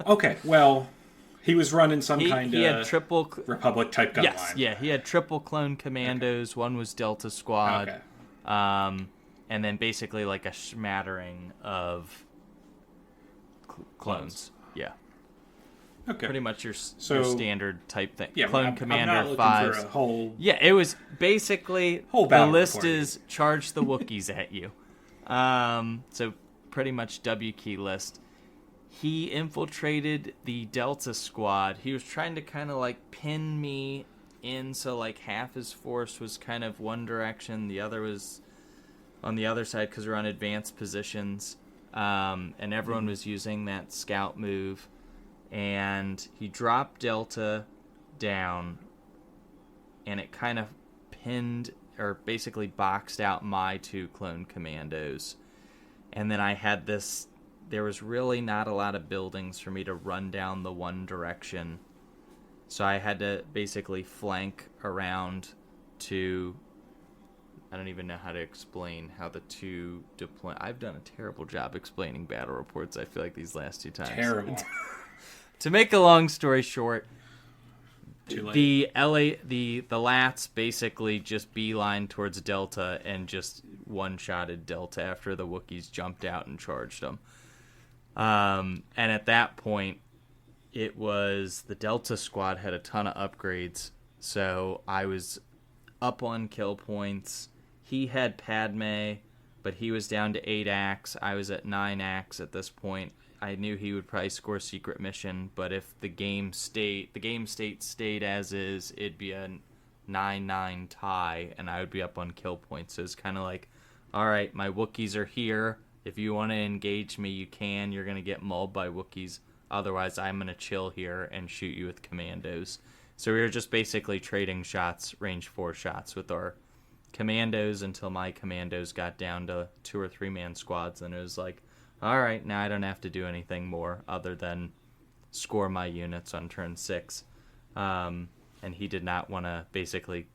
Okay, well, he was running he had triple Republic type gun line. Yeah, he had triple clone commandos. Okay. One was Delta Squad. Okay. And then basically like a smattering of clones. Yeah. Okay. Pretty much your standard type thing. Yeah, Clone Commander 5. Yeah, it was basically the list is charge the Wookiees at you. So pretty much W key list. He infiltrated the Delta Squad. He was trying to kind of like pin me in, so like half his force was kind of one direction, the other was on the other side because we're on advanced positions, and everyone was using that scout move. And he dropped Delta down, and it kind of pinned or basically boxed out my 2 clone commandos. And then I had this, there was really not a lot of buildings for me to run down the one direction. So I had to basically flank around to, I don't even know how to explain how the 2 deploy. I've done a terrible job explaining battle reports, I feel like, these last 2 times. Terrible. To make a long story short, the Lats basically just beeline towards Delta and just one-shotted Delta after the Wookiees jumped out and charged them. And at that point, it was the Delta Squad had a ton of upgrades, so I was up on kill points. He had Padme, but he was down to 8 acts. I was at 9 acts at this point. I knew he would probably score secret mission, but if the game state stayed as is, it'd be a 9-9 tie, and I would be up on kill points. So it's kind of like, all right, my Wookiees are here. If you want to engage me, you can. You're going to get mauled by Wookiees. Otherwise, I'm going to chill here and shoot you with commandos. So we were just basically trading shots, range 4 shots with our commandos until my commandos got down to 2 or 3 man squads, and it was like, all right, now I don't have to do anything more other than score my units on turn 6. And he did not want to basically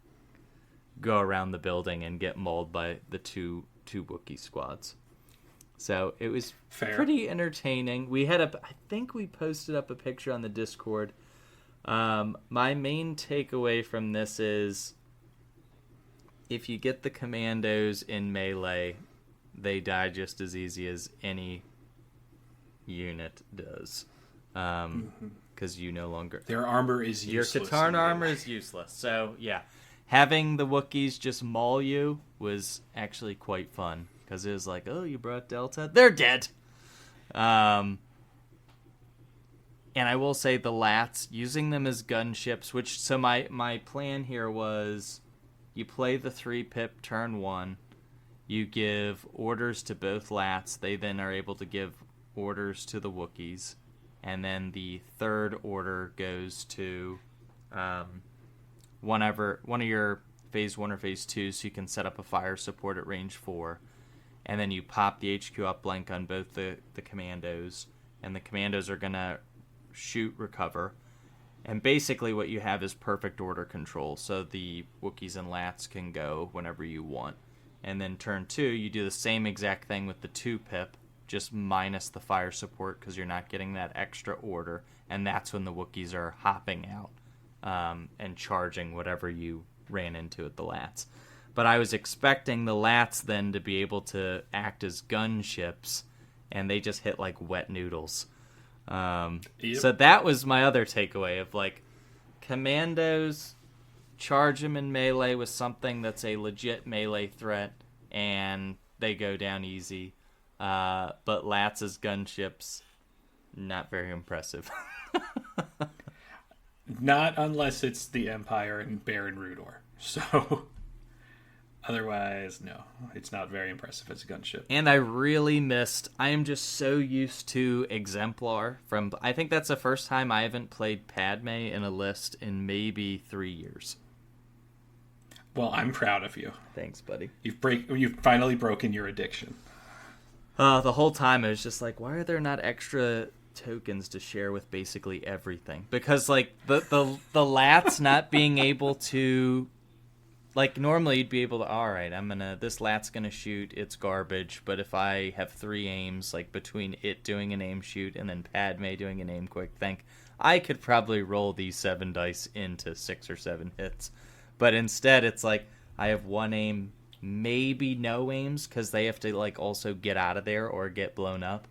go around the building and get mauled by the two Wookiee squads. So it was pretty entertaining. I think we posted up a picture on the Discord. My main takeaway from this is, if you get the commandos in melee, they die just as easy as any unit does. Because you no longer... Their armor is useless. Your Katarn armor is useless. So, yeah. having the Wookiees just maul you was actually quite fun. Because it was like, oh, you brought Delta? They're dead! And I will say the Lats, using them as gunships, so my plan here was you play the 3-pip turn 1, you give orders to both Lats, they then are able to give orders to the Wookiees, and then the third order goes to one of your phase 1 or phase 2, so you can set up a fire support at range 4, and then you pop the HQ uplink on both the commandos, and the commandos are going to shoot recover, and basically what you have is perfect order control, so the Wookiees and Lats can go whenever you want. And then turn 2, you do the same exact thing with the 2-pip, just minus the fire support because you're not getting that extra order, and that's when the Wookiees are hopping out and charging whatever you ran into at the Lats. But I was expecting the Lats then to be able to act as gunships, and they just hit like wet noodles. So that was my other takeaway of like, commandos charge them in melee with something that's a legit melee threat, and they go down easy. But Lats as gunships, not very impressive. Not unless it's the Empire and Baron Rudor. So, otherwise, no. It's not very impressive as a gunship. And I am just so used to Exemplar I think that's the first time I haven't played Padme in a list in maybe 3 years. Well, I'm proud of you. Thanks, buddy. You've finally broken your addiction. The whole time I was just like, why are there not extra tokens to share with basically everything? Because like the Lats not being able to, like, normally you'd be able to, all right, this Lat's gonna shoot, it's garbage, but if I have 3 aims, like between it doing an aim shoot and then Padme doing an aim quick think, I could probably roll these 7 dice into 6 or 7 hits. But instead it's like I have 1 aim, maybe no aims, because they have to like also get out of there or get blown up.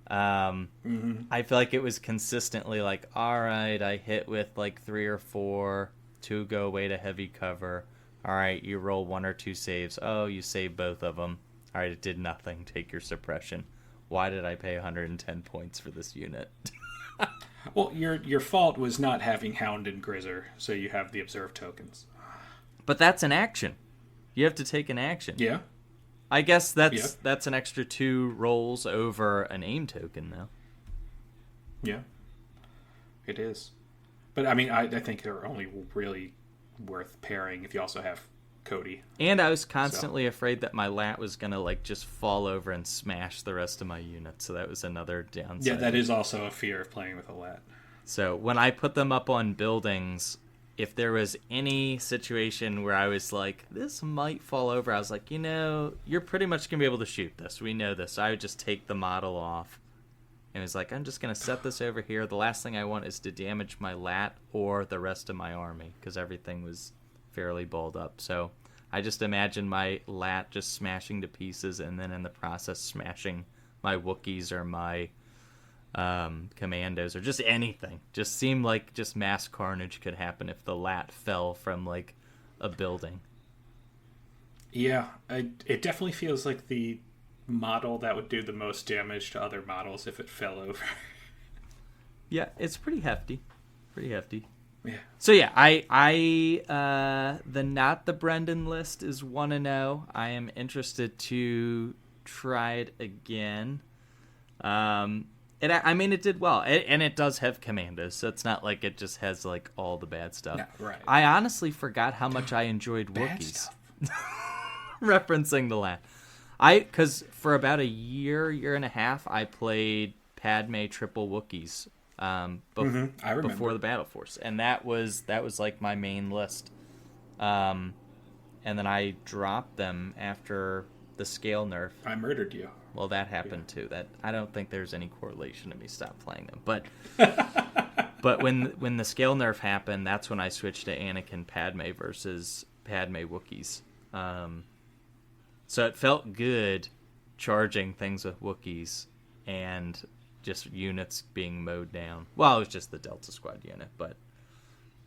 I feel like it was consistently like, all right, I hit with like 3 or 4, 2 go away to heavy cover. All right, you roll 1 or 2 saves. Oh, you save both of them. All right, it did nothing. Take your suppression. Why did I pay 110 points for this unit? Well, your fault was not having Hound and Grizzer, so you have the observe tokens. But that's an action. You have to take an action. Yeah. I guess that's an extra 2 rolls over an aim token, though. Yeah, it is. But I mean, I think they're only really worth pairing if you also have Cody. And I was constantly afraid that my Lat was gonna like just fall over and smash the rest of my units, so that was another downside. Yeah, that is also a fear of playing with a Lat. So when I put them up on buildings, if there was any situation where I was like, this might fall over, I was like, you're pretty much going to be able to shoot this. We know this. I would just take the model off. And it was like, I'm just going to set this over here. The last thing I want is to damage my Lat or the rest of my army, because everything was fairly balled up. So I just imagined my Lat just smashing to pieces, and then in the process smashing my Wookiees or my commandos or just anything. Just seemed like just mass carnage could happen if the Lat fell from like a building. Yeah, it definitely feels like the model that would do the most damage to other models if it fell over. Yeah, it's pretty hefty. Yeah. So yeah, the Not the Brendan list is 1-0. I am interested to try it again. It did well, and it does have commandos, so it's not like it just has like all the bad stuff. No, right. I honestly forgot how much I enjoyed Wookiees. Referencing the Lat. Because for about a year and a half, I played Padme triple Wookiees before the Battle Force, and that was like my main list. And then I dropped them after the scale nerf. I murdered you. Well, that happened too. That I don't think there's any correlation to me stop playing them. But but when the scale nerf happened, that's when I switched to Anakin Padme versus Padme Wookiees. So it felt good charging things with Wookiees and just units being mowed down. Well, it was just the Delta Squad unit, but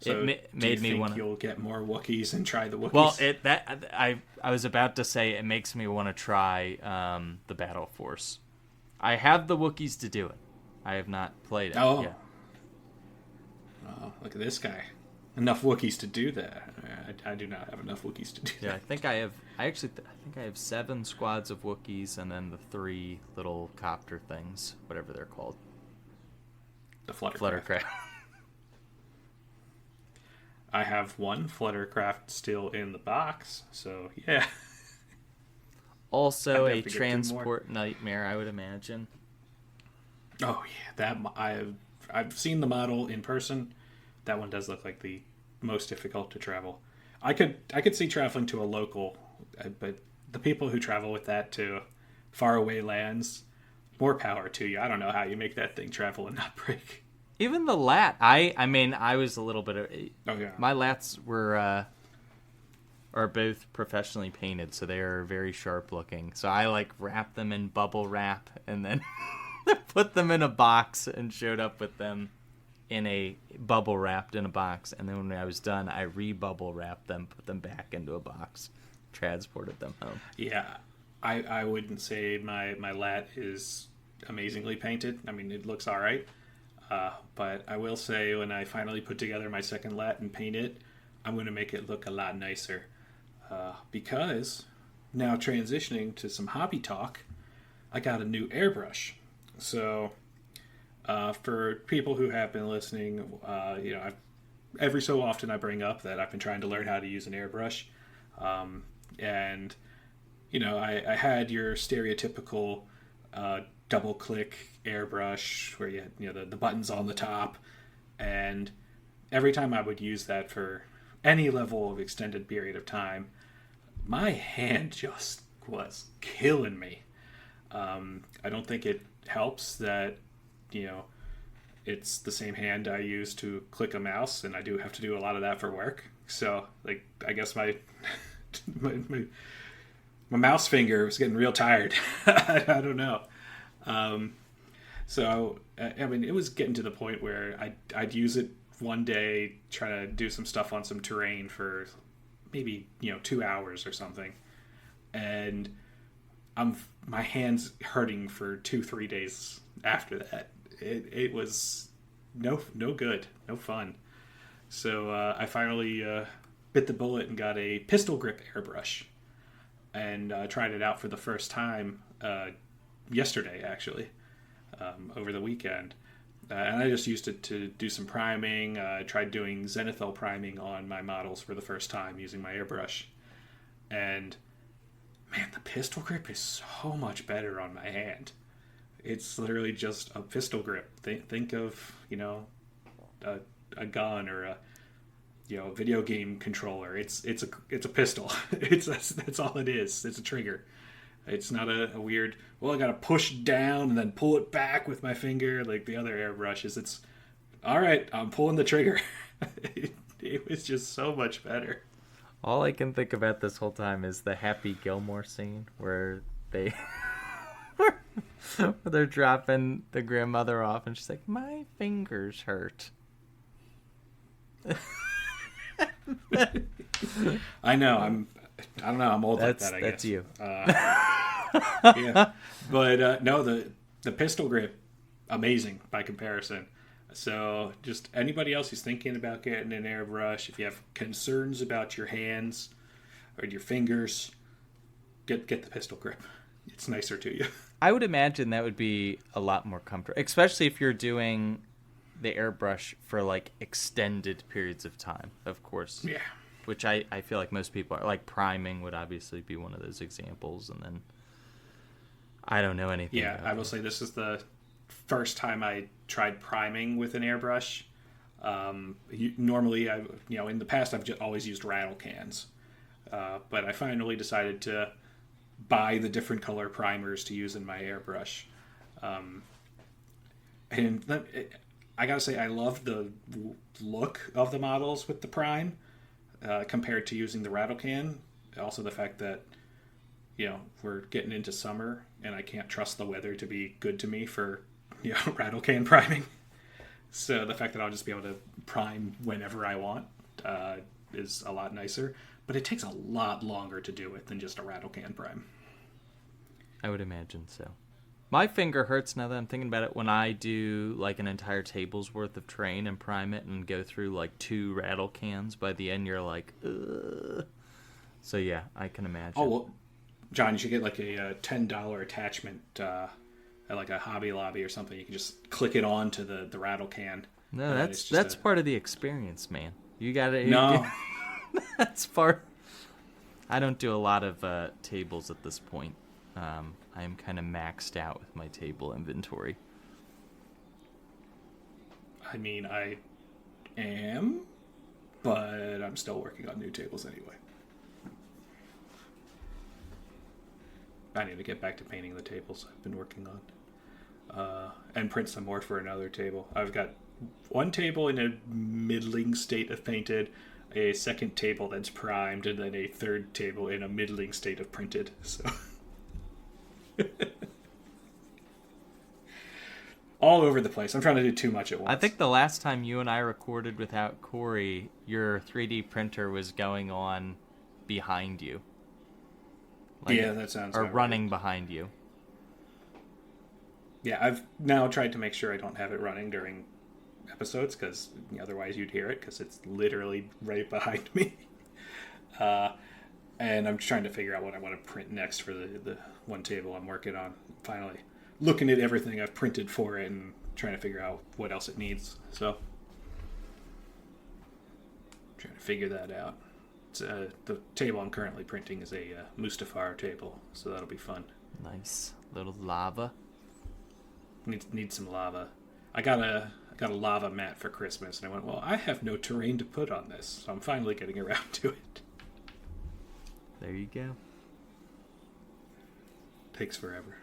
So It do you made me think want to. you'll get more Wookiees and try the Wookiees? Well, I was about to say it makes me want to try the Battle Force. I have the Wookiees to do it. I have not played it yet. Oh, look at this guy. Enough Wookiees to do that. I do not have enough Wookiees to do that. Yeah, I think I have. I think I have 7 squads of Wookiees, and then the 3 little copter things, whatever they're called. The Fluttercraft. Fluttercraft. I have 1 Fluttercraft still in the box, so yeah. Also I'd a have to get 2 transport nightmare, I would imagine. Oh yeah, that I've seen the model in person. That one does look like the most difficult to travel. I could see traveling to a local, but the people who travel with that to faraway lands, more power to you. I don't know how you make that thing travel and not break. Even the lat, I mean, I was a little bit of. Oh yeah, my lats are both professionally painted, so they are very sharp looking. So I like wrap them in bubble wrap and then put them in a box and showed up with them in a bubble wrapped in a box. And then when I was done, I re-bubble wrapped them, put them back into a box, transported them home. Yeah, I wouldn't say my lat is amazingly painted. I mean, it looks all right. But I will say when I finally put together my second lat and paint it, I'm going to make it look a lot nicer. Because now transitioning to some hobby talk, I got a new airbrush. So for people who have been listening, every so often I bring up that I've been trying to learn how to use an airbrush. And, I had your stereotypical double click airbrush where you had, the buttons on the top. And every time I would use that for any level of extended period of time, my hand just was killing me. I don't think it helps that, it's the same hand I use to click a mouse, and I do have to do a lot of that for work. So, I guess my my mouse finger was getting real tired. I don't know. So, I mean, it was getting to the point where I'd use it one day, try to do some stuff on some terrain for maybe 2 hours or something, and my hands hurting for 2-3 days after that. It was no good, no fun. So I finally bit the bullet and got a pistol grip airbrush, and tried it out for the first time yesterday, actually, over the weekend. And I just used it to do some priming. I tried doing zenithal priming on my models for the first time using my airbrush. And, man, the pistol grip is so much better on my hand. It's literally just a pistol grip. Think of, a gun or a video game controller. It's a pistol. That's all it is. It's a trigger. It's not a weird, I got to push down and then pull it back with my finger like the other airbrushes. It's, all right, I'm pulling the trigger. It was just so much better. All I can think about this whole time is the Happy Gilmore scene where they're dropping the grandmother off and she's like, my fingers hurt. I know, I don't know, I'm old like that, I guess. That's you. Yeah, but no, the pistol grip, amazing by comparison. So just anybody else who's thinking about getting an airbrush, if you have concerns about your hands or your fingers, get the pistol grip. It's nicer to you. I would imagine that would be a lot more comfortable, especially if you're doing the airbrush for extended periods of time, of course. Yeah. Which I feel like most people are. Like priming would obviously be one of those examples, and then I don't know anything. Yeah, I will say this is the first time I tried priming with an airbrush. Normally, in the past I've just always used rattle cans, but I finally decided to buy the different color primers to use in my airbrush. And I gotta say, I love the look of the models with the prime compared to using the rattle can. Also, the fact that we're getting into summer and I can't trust the weather to be good to me for rattle can priming. So the fact that I'll just be able to prime whenever I want is a lot nicer. But it takes a lot longer to do it than just a rattle can prime. I would imagine so. My finger hurts now that I'm thinking about it when I do like an entire table's worth of terrain and prime it and go through like 2 rattle cans. By the end, you're like, ugh. So yeah, I can imagine. Oh, well, John, you should get like a $10 attachment at like a Hobby Lobby or something. You can just click it on to the rattle can. No, that's part of the experience, man. You got to... No. That's part... I don't do a lot of tables at this point. I am kind of maxed out with my table inventory. I mean, I am, but I'm still working on new tables anyway. I need to get back to painting the tables I've been working on. And print some more for another table. I've got one table in a middling state of painted, a second table that's primed, and then a third table in a middling state of printed. So... all over the place. I'm trying to do too much at once. I think the last time you and I recorded without Corey, your 3D printer was going on behind you. Like, yeah, that sounds or running right. Behind you. Yeah, I've now tried to make sure I don't have it running during episodes, because otherwise you'd hear it, because it's literally right behind me. And I'm trying to figure out what I want to print next for the one table I'm working on. Finally looking at everything I've printed for it and trying to figure out what else it needs. So, trying to figure that out. It's, the table I'm currently printing is a Mustafar table, so that'll be fun. Nice. Little lava. Need some lava. I got a lava mat for Christmas, and I went, well, I have no terrain to put on this, so I'm finally getting around to it. There you go. Takes forever.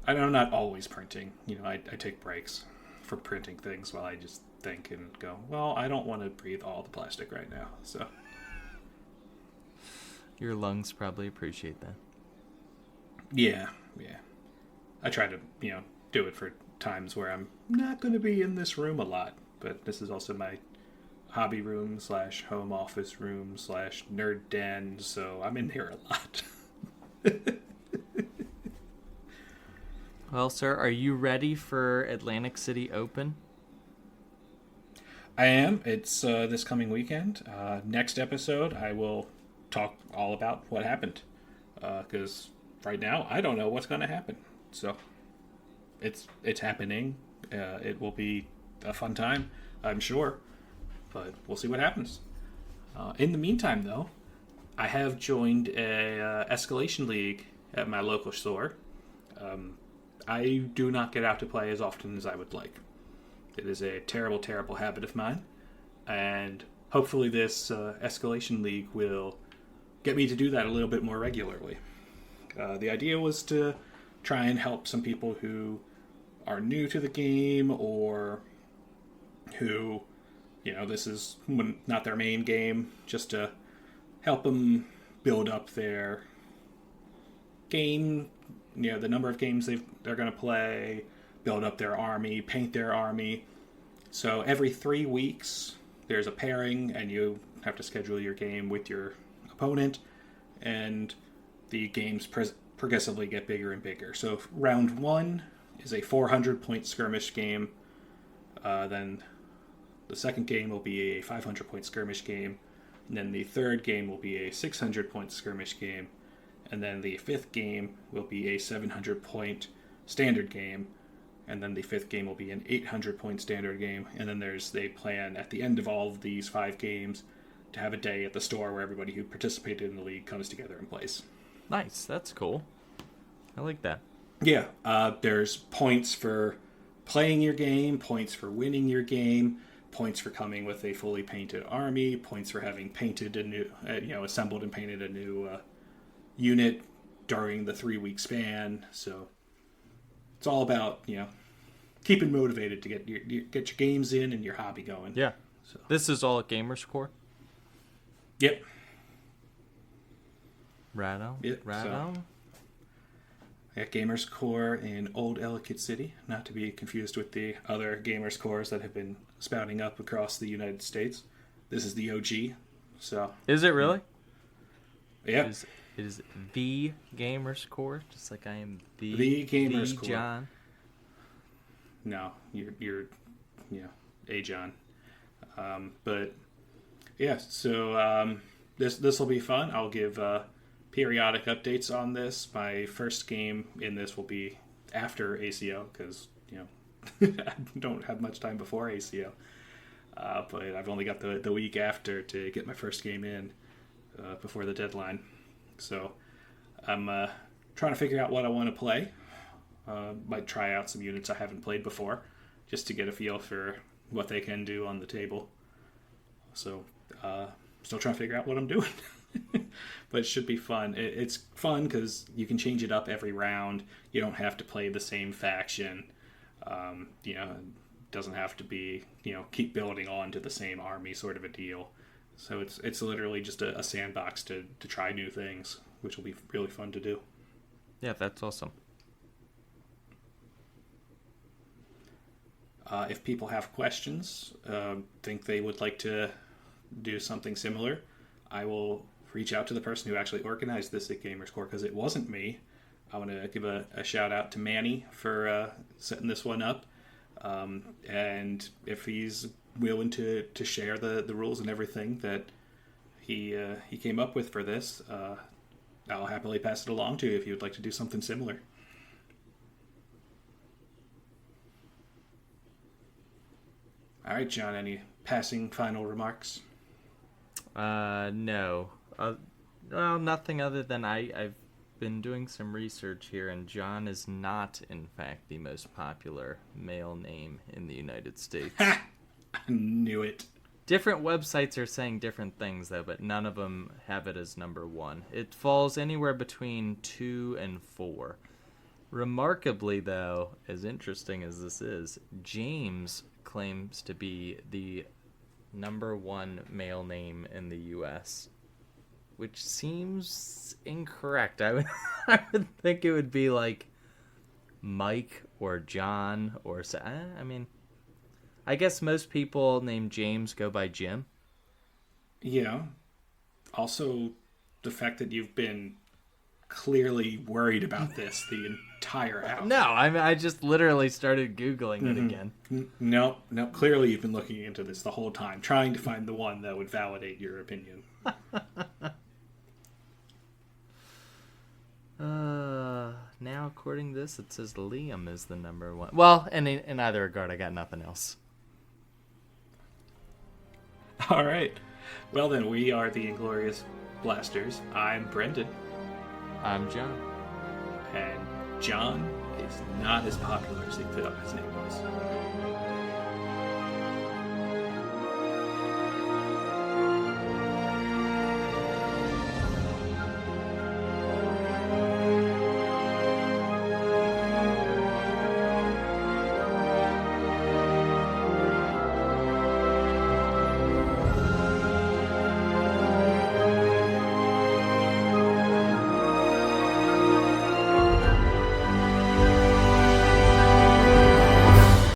I'm not always printing. I take breaks from printing things while I just think and go, well, I don't want to breathe all the plastic right now. So your lungs probably appreciate that. Yeah. I try to, do it for times where I'm not going to be in this room a lot. But this is also my hobby room / home office room / nerd den, so I'm in here a lot. Well, sir, are you ready for Atlantic City Open? I am. It's this coming weekend. Next episode, I will talk all about what happened. Because right now, I don't know what's going to happen. So, it's happening. It will be a fun time, I'm sure. But we'll see what happens. In the meantime, though, I have joined a Escalation League at my local store. I do not get out to play as often as I would like. It is a terrible, terrible habit of mine. And hopefully this Escalation League will get me to do that a little bit more regularly. The idea was to try and help some people who are new to the game or who, this is not their main game, just to help them build up their game, the number of games they're going to play, build up their army, paint their army. So every 3 weeks, there's a pairing, and you have to schedule your game with your opponent, and the games progressively get bigger and bigger. So round 1 is a 400-point skirmish game. Then the second game will be a 500-point skirmish game. And then the third game will be a 600-point skirmish game. And then the fifth game will be a 700-point standard game. And then the fifth game will be an 800-point standard game. And then they plan at the end of all of these 5 games to have a day at the store where everybody who participated in the league comes together and plays. Nice. That's cool. I like that. Yeah. There's points for playing your game, points for winning your game, points for coming with a fully painted army, points for having painted a new, assembled and painted a new unit during the 3-week span. So it's all about, keeping motivated to get your games in and your hobby going. Yeah. So this is all at Gamerscore? Yep. Right on. Yep. Right so on. I got Gamers Core in Old Ellicott City, not to be confused with the other Gamers Cores that have been spouting up across the United States. This is the OG, so... Is it really? Yeah. It is the Gamers Core, just like I am The Gamers Core. John. No, you're a John. But yeah, so this will be fun. I'll give periodic updates on this. My first game in this will be after ACO because I don't have much time before ACO. But I've only got the week after to get my first game in before the deadline. So I'm trying to figure out what I want to play. Might try out some units I haven't played before just to get a feel for what they can do on the table. So still trying to figure out what I'm doing. But it should be fun. It's fun because you can change it up every round. You don't have to play the same faction. It doesn't have to be, keep building on to the same army sort of a deal. So it's literally just a sandbox to try new things, which will be really fun to do. Yeah, that's awesome. If people have questions, think they would like to do something similar, I will reach out to the person who actually organized this at Gamers Core because it wasn't me. I want to give a shout out to Manny for setting this one up. And if he's willing to share the rules and everything that he came up with for this, I'll happily pass it along to you if you would like to do something similar. All right, John, any passing final remarks? No. Well, nothing other than I've been doing some research here, and John is not, in fact, the most popular male name in the United States. Ha! I knew it. Different websites are saying different things, though, but none of them have it as number 1. It falls anywhere between 2 and 4. Remarkably, though, as interesting as this is, James claims to be the number 1 male name in the U.S., which seems incorrect. I would think it would be like Mike or John or... I guess most people named James go by Jim. Yeah. Also, the fact that you've been clearly worried about this the entire hour. No, I just literally started Googling it again. No, clearly you've been looking into this the whole time, trying to find the one that would validate your opinion. Now, according to this, it says Liam is the number 1. Well, in either regard, I got nothing else. All right. Well, then, we are the Inglorious Blasters. I'm Brendan. I'm John. And John is not as popular as he thought his name was.